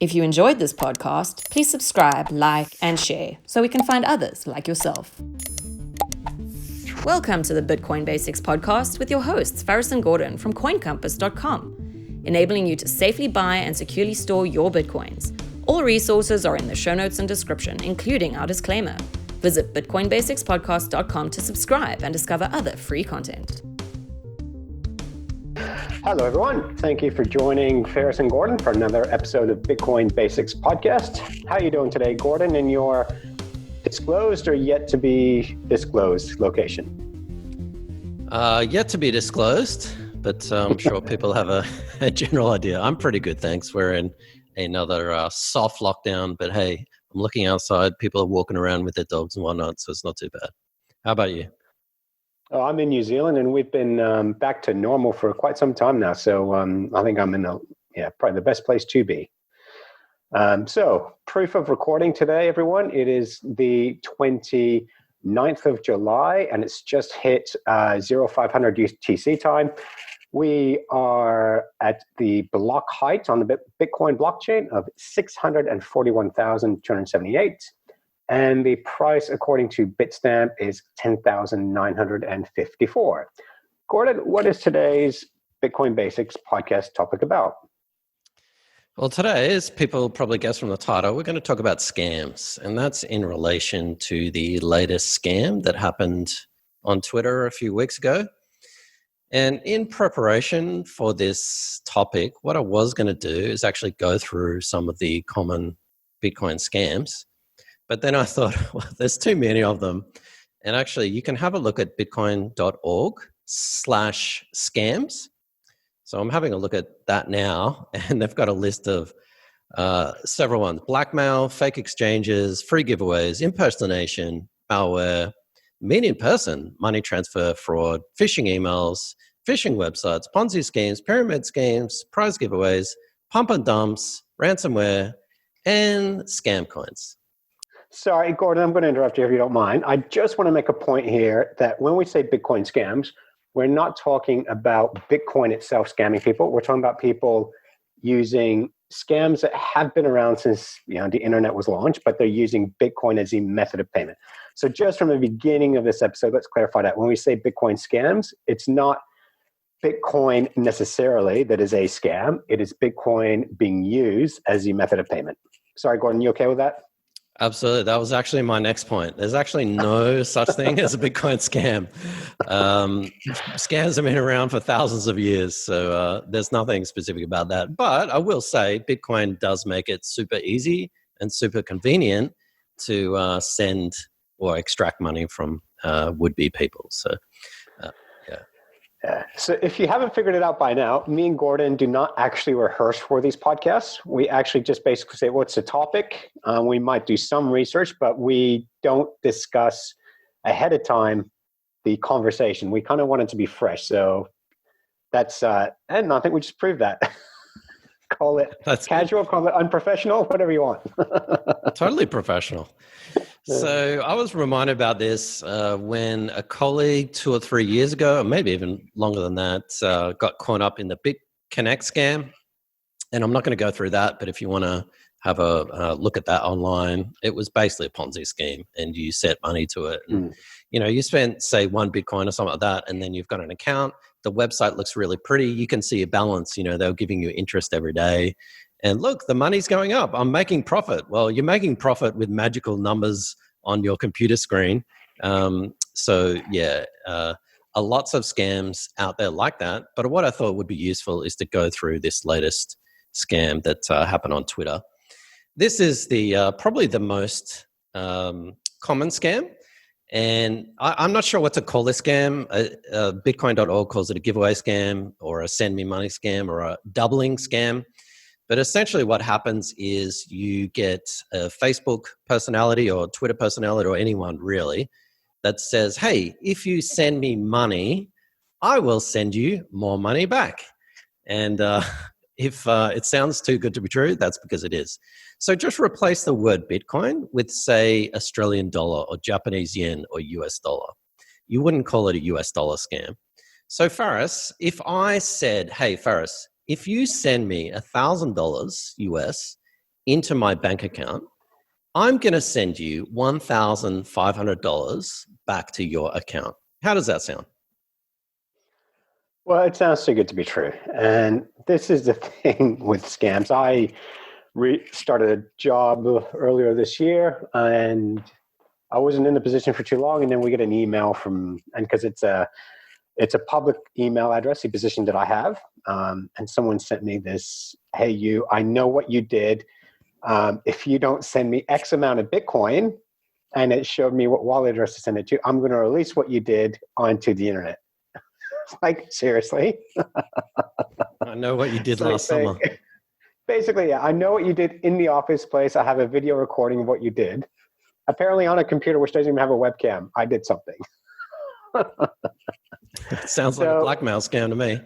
If you enjoyed this podcast, please subscribe, like, and share so we can find others like yourself. Welcome to the Bitcoin Basics podcast with your hosts, Faris and Gordon from CoinCompass.com, enabling you to safely buy and securely store your Bitcoins. All resources are in the show notes and description, including our disclaimer. Visit BitcoinBasicsPodcast.com to subscribe and discover other free content. Hello, everyone. Thank you for joining Faris and Gordon for another episode of Bitcoin Basics Podcast. How are you doing today, Gordon, in your disclosed or yet to be disclosed location? Yet to be disclosed, but I'm sure people have a general idea. I'm pretty good, thanks. We're in another soft lockdown, but hey, I'm looking outside. People are walking around with their dogs and whatnot, so it's not too bad. How about you? Oh, I'm in New Zealand, and we've been back to normal for quite some time now. So I think I'm in probably the best place to be. So proof of recording today, everyone. It is the 29th of July, and it's just hit 0500 UTC time. We are at the block height on the Bitcoin blockchain of 641,278. And the price, according to Bitstamp, is 10,954. Gordon, what is today's Bitcoin Basics podcast topic about? Well, today, as people probably guess from the title, we're going to talk about scams. And that's in relation to the latest scam that happened on Twitter a few weeks ago. And in preparation for this topic, what I was going to do is actually go through some of the common Bitcoin scams. But then I thought, well, there's too many of them. And actually, you can have a look at bitcoin.org/scams. So I'm having a look at that now, and they've got a list of several ones: blackmail, fake exchanges, free giveaways, impersonation, malware, meet in person, money transfer fraud, phishing emails, phishing websites, Ponzi schemes, pyramid schemes, prize giveaways, pump and dumps, ransomware, and scam coins. Sorry, Gordon, I'm going to interrupt you if you don't mind. I just want to make a point here that when we say Bitcoin scams, we're not talking about Bitcoin itself scamming people. We're talking about people using scams that have been around since the internet was launched, but they're using Bitcoin as a method of payment. So just from the beginning of this episode, let's clarify that. When we say Bitcoin scams, it's not Bitcoin necessarily that is a scam. It is Bitcoin being used as a method of payment. Sorry, Gordon, you okay with that? Absolutely. That was actually my next point. There's actually no such thing as a Bitcoin scam. Scams have been around for thousands of years, so there's nothing specific about that. But I will say Bitcoin does make it super easy and super convenient to send or extract money from would-be people. So, So if you haven't figured it out by now, me and Gordon do not actually rehearse for these podcasts. We actually just basically say, what's the topic? We might do some research, but we don't discuss ahead of time the conversation. We kind of want it to be fresh. So that's, and I think we just proved that. Call it casual, call it unprofessional, whatever you want. Totally professional. So I was reminded about this when a colleague 2 or 3 years ago, or maybe even longer than that, got caught up in the BitConnect scam. And I'm not going to go through that, but if you want to have a look at that online, it was basically a Ponzi scheme, and you set money to it. And, you spent, say, 1 Bitcoin or something like that, and then you've got an account. The website looks really pretty. You can see a balance. They're giving you interest every day. And look, the money's going up. I'm making profit. Well, you're making profit with magical numbers on your computer screen. Lots of scams out there like that. But what I thought would be useful is to go through this latest scam that happened on Twitter. This is the probably the most common scam. And I'm not sure what to call this scam. Bitcoin.org calls it a giveaway scam, or a send me money scam, or a doubling scam. But essentially what happens is you get a Facebook personality or Twitter personality, or anyone really, that says, hey, if you send me money, I will send you more money back. And if it sounds too good to be true, that's because it is. So just replace the word Bitcoin with, say, Australian dollar or Japanese yen or US dollar. You wouldn't call it a US dollar scam. So Faris, if I said, hey, Faris, if you send me $1,000 US into my bank account, I'm going to send you $1,500 back to your account. How does that sound? Well, it sounds too good to be true. And this is the thing with scams. I started a job earlier this year, and I wasn't in the position for too long. And then we get an email from, and because it's a public email address, the position that I have. And someone sent me this, hey, I know what you did. If you don't send me X amount of Bitcoin, and it showed me what wallet address to send it to, I'm going to release what you did onto the internet. Like, seriously? I know what you did last summer. Basically, yeah, I know what you did in the office place. I have a video recording of what you did. Apparently on a computer which doesn't even have a webcam, I did something. Sounds like a blackmail scam to me.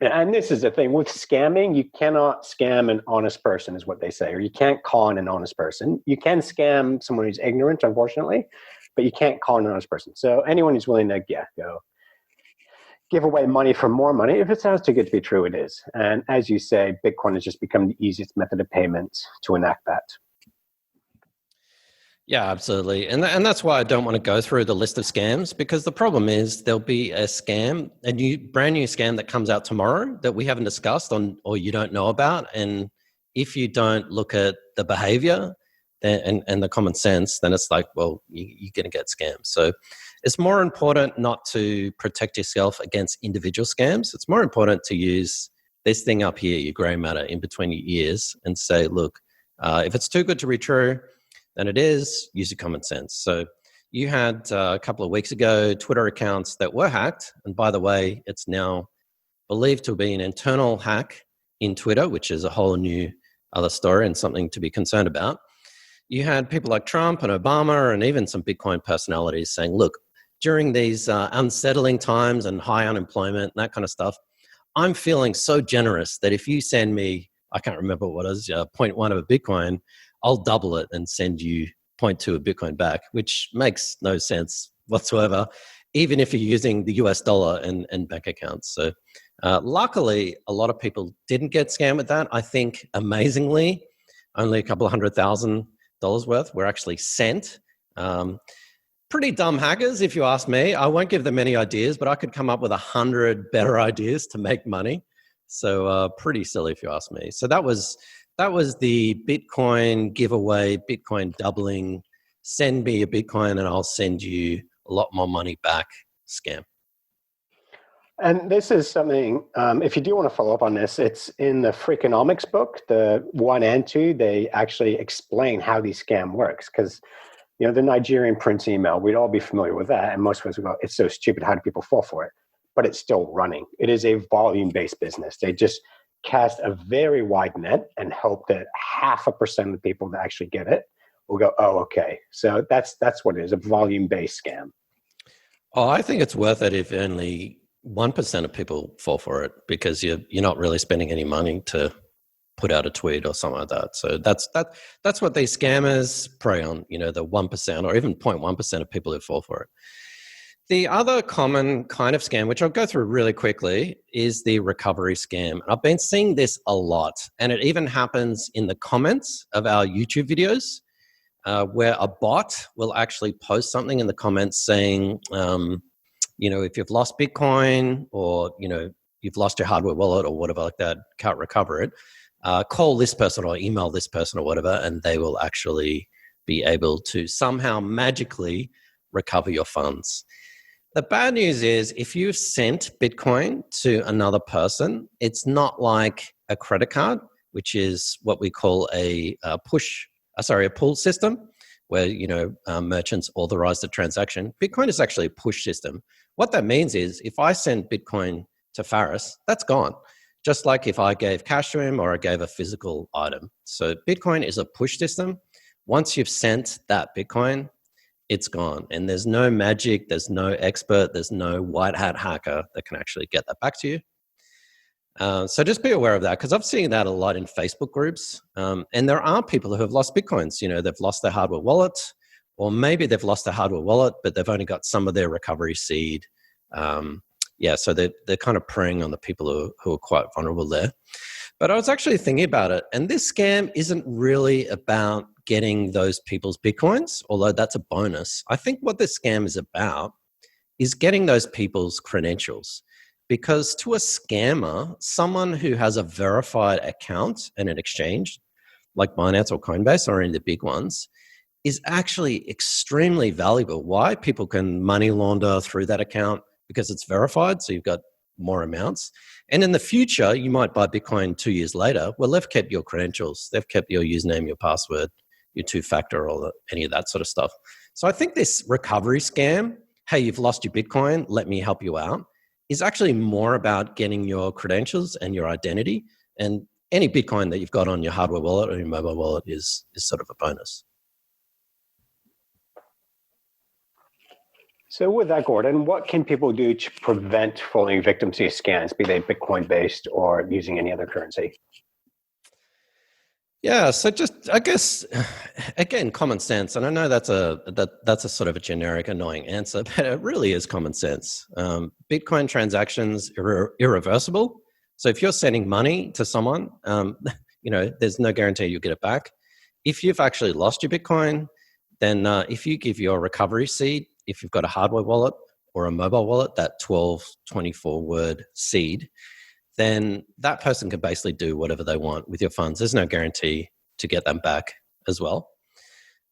And this is the thing with scamming, you cannot scam an honest person is what they say, or you can't con an honest person. You can scam someone who's ignorant, unfortunately, but you can't con an honest person. So anyone who's willing to go give away money for more money, if it sounds too good to be true, it is. And as you say, Bitcoin has just become the easiest method of payment to enact that. Yeah, absolutely. And that's why I don't want to go through the list of scams, because the problem is there'll be a brand new scam that comes out tomorrow that we haven't discussed or you don't know about. And if you don't look at the behavior and the common sense, then it's like, well, you're going to get scammed. So it's more important not to protect yourself against individual scams. It's more important to use this thing up here, your gray matter in between your ears, and say, look, if it's too good to be true, then it is. Use your common sense. So you had a couple of weeks ago Twitter accounts that were hacked. And by the way, it's now believed to be an internal hack in Twitter, which is a whole new other story and something to be concerned about. You had people like Trump and Obama and even some Bitcoin personalities saying, look, during these unsettling times and high unemployment and that kind of stuff, I'm feeling so generous that if you send me, I can't remember what it is, 0.1 of a Bitcoin, I'll double it and send you 0.2 of Bitcoin back, which makes no sense whatsoever, even if you're using the US dollar and bank accounts. So luckily, a lot of people didn't get scammed with that. I think, amazingly, only a couple of $100,000 worth were actually sent. Pretty dumb hackers, if you ask me. I won't give them any ideas, but I could come up with 100 better ideas to make money. So pretty silly, if you ask me. So that was the Bitcoin giveaway, Bitcoin doubling, send me a Bitcoin and I'll send you a lot more money back scam. And this is something, if you do want to follow up on this, it's in the Freakonomics book, the 1 and 2, they actually explain how these scam works. Because, the Nigerian Prince email, we'd all be familiar with that. And most of us would go, it's so stupid, how do people fall for it? But it's still running. It is a volume-based business. They just cast a very wide net and hope that 0.5% of the people that actually get it will go, oh, okay. So that's what it is, a volume-based scam. Oh, I think it's worth it if only 1% of people fall for it, because you're not really spending any money to put out a tweet or something like that. So that's what these scammers prey on, the 1% or even 0.1% of people who fall for it. The other common kind of scam, which I'll go through really quickly, is the recovery scam. And I've been seeing this a lot, and it even happens in the comments of our YouTube videos, where a bot will actually post something in the comments saying, if you've lost Bitcoin or, you've lost your hardware wallet or whatever like that, can't recover it, call this person or email this person or whatever, and they will actually be able to somehow magically recover your funds. The bad news is if you've sent Bitcoin to another person, it's not like a credit card, which is what we call a pull system, where merchants authorize the transaction. Bitcoin is actually a push system. What that means is if I send Bitcoin to Faris, that's gone. Just like if I gave cash to him or I gave a physical item. So Bitcoin is a push system. Once you've sent that Bitcoin, it's gone. And there's no magic, there's no expert, there's no white hat hacker that can actually get that back to you. So just be aware of that, because I've seen that a lot in Facebook groups. And there are people who have lost Bitcoins. They've lost their hardware wallet, or maybe they've lost their hardware wallet, but they've only got some of their recovery seed. So they're kind of preying on the people who are quite vulnerable there. But I was actually thinking about it, and this scam isn't really about getting those people's Bitcoins, although that's a bonus. I think what this scam is about is getting those people's credentials. Because to a scammer, someone who has a verified account in an exchange, like Binance or Coinbase or any of the big ones, is actually extremely valuable. Why? People can money launder through that account because it's verified, so you've got more amounts. And in the future, you might buy Bitcoin 2 years later. Well, they've kept your credentials. They've kept your username, your password, your two-factor, or any of that sort of stuff. So I think this recovery scam, hey, you've lost your Bitcoin, let me help you out, is actually more about getting your credentials and your identity. And any Bitcoin that you've got on your hardware wallet or your mobile wallet is sort of a bonus. So with that, Gordon, what can people do to prevent falling victim to these scams, be they Bitcoin-based or using any other currency? Yeah, so just, I guess, again, common sense. And I know that's a sort of a generic, annoying answer, but it really is common sense. Bitcoin transactions are irreversible. So if you're sending money to someone, there's no guarantee you'll get it back. If you've actually lost your Bitcoin, then if you give your recovery seed, if you've got a hardware wallet or a mobile wallet, that 12, 24-word seed, then that person can basically do whatever they want with your funds. There's no guarantee to get them back as well.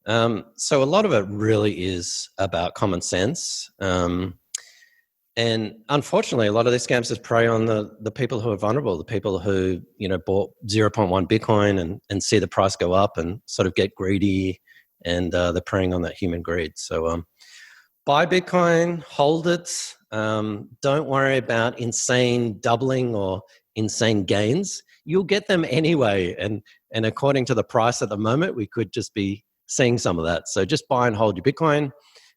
So a lot of it really is about common sense. And unfortunately, a lot of these scams just prey on the people who are vulnerable, the people who, bought 0.1 Bitcoin and see the price go up and sort of get greedy, and they're preying on that human greed. So buy Bitcoin, hold it. Don't worry about insane doubling or insane gains. You'll get them anyway. And according to the price at the moment, we could just be seeing some of that. So just buy and hold your Bitcoin.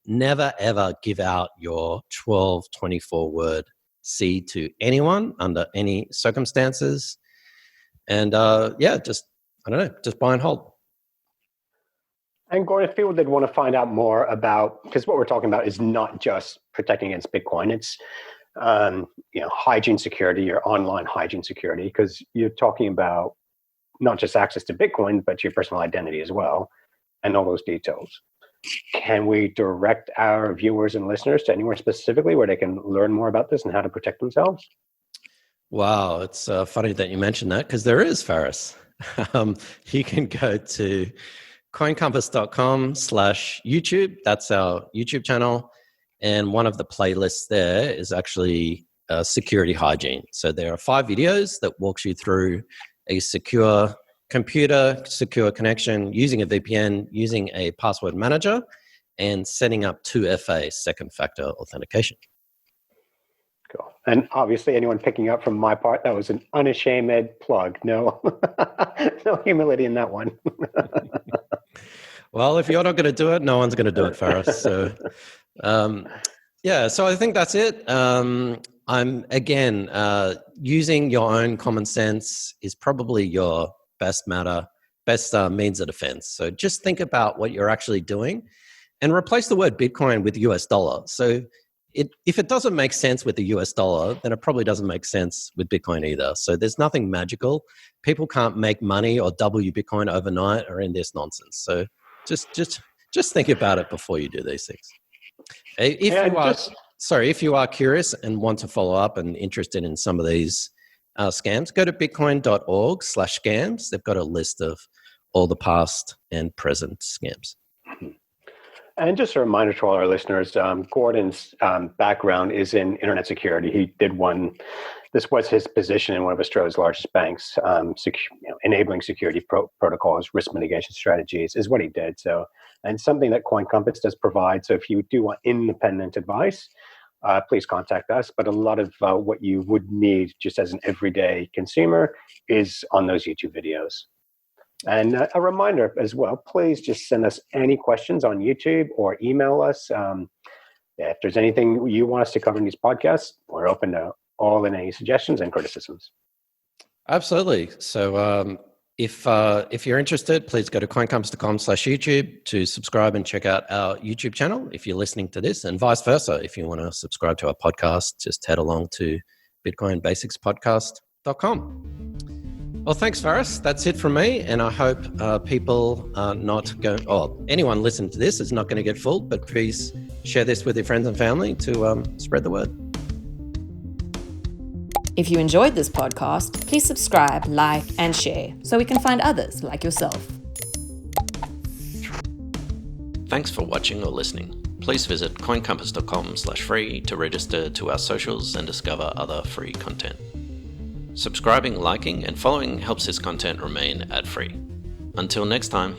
Never, ever give out your 12, 24-word seed to anyone under any circumstances. And just buy and hold. And Gordon, if people did want to find out more about, because what we're talking about is not just protecting against Bitcoin, it's hygiene security, your online hygiene security, because you're talking about not just access to Bitcoin, but your personal identity as well, and all those details. Can we direct our viewers and listeners to anywhere specifically where they can learn more about this and how to protect themselves? Wow, it's funny that you mentioned that, because there is, Faris. You can go to coincompass.com/YouTube. That's our YouTube channel. And one of the playlists there is actually security hygiene. So there are 5 videos that walks you through a secure computer, secure connection, using a VPN, using a password manager, and setting up 2FA, second factor authentication. Cool. And obviously, anyone picking up from my part, that was an unashamed plug. No, no humility in that one. Well, if you're not going to do it, no one's going to do it for us. So, so I think that's it. I'm, again, using your own common sense is probably your best means of defense. So just think about what you're actually doing and replace the word Bitcoin with US dollar. So if it doesn't make sense with the US dollar, then it probably doesn't make sense with Bitcoin either. So there's nothing magical. People can't make money or double your Bitcoin overnight or in this nonsense. So just think about it before you do these things. If you are curious and want to follow up and interested in some of these scams, go to bitcoin.org/scams. They've got a list of all the past and present scams. And just a reminder to all our listeners, Gordon's background is in internet security. He did this was his position in one of Australia's largest banks, enabling security protocols, risk mitigation strategies is what he did. So, and something that Coin Compass does provide. So if you do want independent advice, please contact us. But a lot of what you would need just as an everyday consumer is on those YouTube videos. And a reminder as well, please just send us any questions on YouTube or email us. If there's anything you want us to cover in these podcasts, we're open to all and any suggestions and criticisms. Absolutely. So if you're interested, please go to coincompass.com/YouTube to subscribe and check out our YouTube channel if you're listening to this, and vice versa. If you want to subscribe to our podcast, just head along to bitcoinbasicspodcast.com. Well, thanks, Faris. That's it from me. And I hope people are not going, anyone listening to this is not going to get fooled, but please share this with your friends and family to spread the word. If you enjoyed this podcast, please subscribe, like, and share so we can find others like yourself. Thanks for watching or listening. Please visit coincompass.com/free to register to our socials and discover other free content. Subscribing, liking, and following helps this content remain ad-free. Until next time.